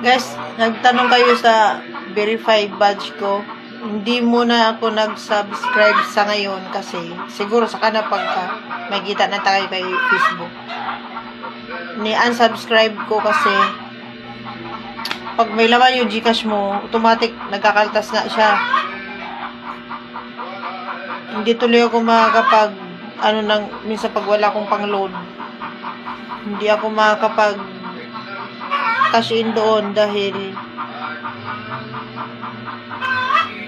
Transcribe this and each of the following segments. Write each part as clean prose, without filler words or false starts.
Guys, nagtanong kayo sa verified badge ko. Hindi muna ako nag-subscribe sa ngayon kasi siguro saka na pagka may kita na tayo kay Facebook. Ni-unsubscribe ko kasi pag may laman yung Gcash mo, automatic nagkakaltas nga siya. Hindi tuloy ako makakapag minsan pag wala akong pang-load. Hindi ako makakapag cash in doon dahil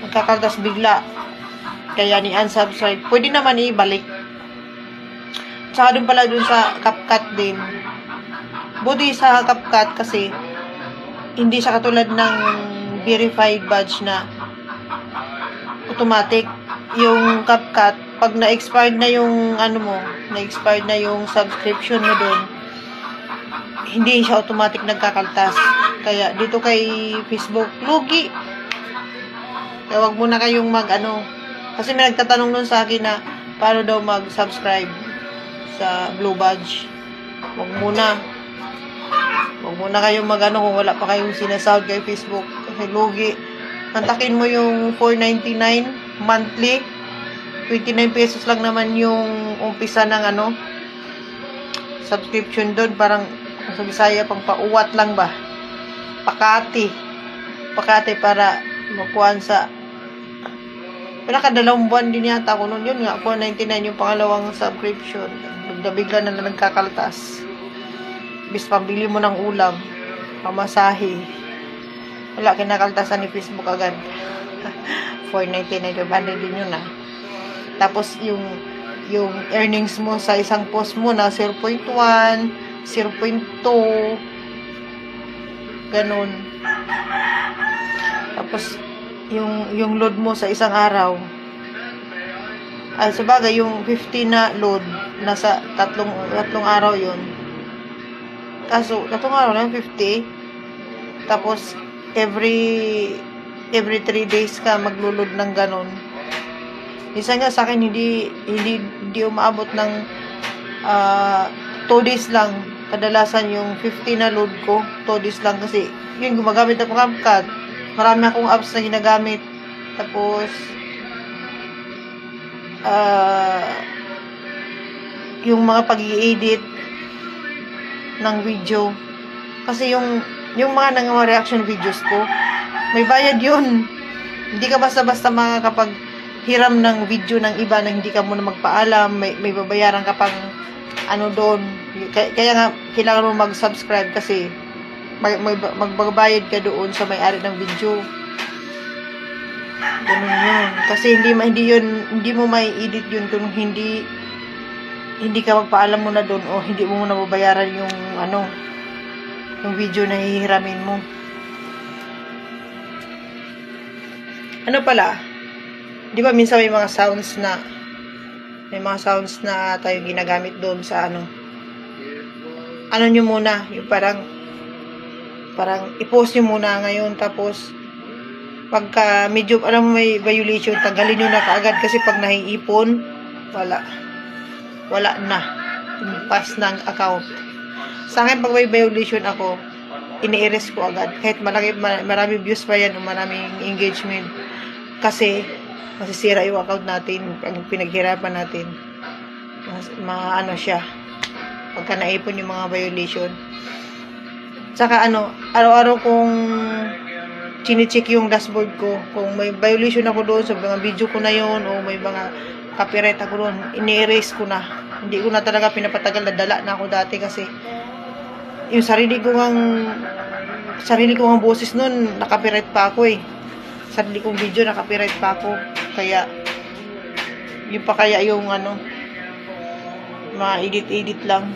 nagkakaltas bigla. Kaya ni-unsubscribe. Pwede naman ibalik. Tsaka dun pala dun sa CapCut din. Buti sa CapCut kasi hindi siya katulad ng verified badge na automatic. Yung CapCut, pag na-expired na yung na-expired na yung subscription mo doon, hindi siya automatic nagkakaltas. Kaya dito kay Facebook, lugi. Kaya wag muna kayong kasi may nagtatanong nun sa akin na paano daw mag-subscribe sa Blue Badge. Wag muna kayong kung wala pa kayong sinasahod kay Facebook. Kasi lugi. Kontakin mo yung $4.99 monthly. 29 pesos lang naman yung umpisa ng subscription doon. Parang sa Bisaya, pang pauwat lang ba? Pakati para makuhaan sa pinakadalawang buwan din yata ako noon. Yun nga, $4.99 yung pangalawang subscription. Bigla na nagkakaltas. Bis pambili mo ng ulam, pamasahe. Wala, kinakaltasan ni Facebook agad. $4.99, 500 din yun Tapos yung earnings mo sa isang post mo na 0.1, 0.2, ganun. Tapos yung load mo sa isang araw, sabagay yung 50 na load nasa tatlong araw yun. Kaso tatlong araw na 50. Tapos every 3 days ka maglulod ng ganun. Isa nga sa akin hindi umaabot ng 2 days lang. Kadalasan yung 50 na load ko 2 days lang kasi yun, gumagamit ako ng CapCut. Marami akong apps na ginagamit. Tapos yung mga pag-i-edit ng video. Kasi yung mga reaction videos ko, may bayad yun. Hindi ka basta-basta makakapaghiram ng video ng iba na hindi ka muna magpaalam. May babayaran ka pang doon. Kaya nga, kailangan mo mag-subscribe kasi magbabayad ka doon sa may-ari ng video. Ganun yun. Kasi hindi mo may edit yun kung hindi ka magpaalam muna doon o hindi mo muna babayaran yung video na hihiramin mo. Pala? Di ba minsan may mga sounds na tayo ginagamit doon sa nyo muna, yung parang i-post nyo muna ngayon, tapos pagka medyo may violation, tanggalin nyo na kaagad kasi pag naiipon, wala na, pass ng account. Sa akin, pag may violation ako, ini-erase ko agad kahit marami views pa yan o maraming engagement, kasi masisira yung account natin pag pinaghirapan natin. Siya pagka naipon yung mga violation. Saka araw-araw kong chine-check yung dashboard ko kung may violation ako doon sa mga video ko na yon o may mga copyright ako doon, ini-erase ko na. Hindi ko na talaga pinapatagal, nadala na ako dati kasi yung sarili kong boses noon, na-copyright pa ako sarili kong video, na-copyright pa ako. Kaya yung mga edit lang.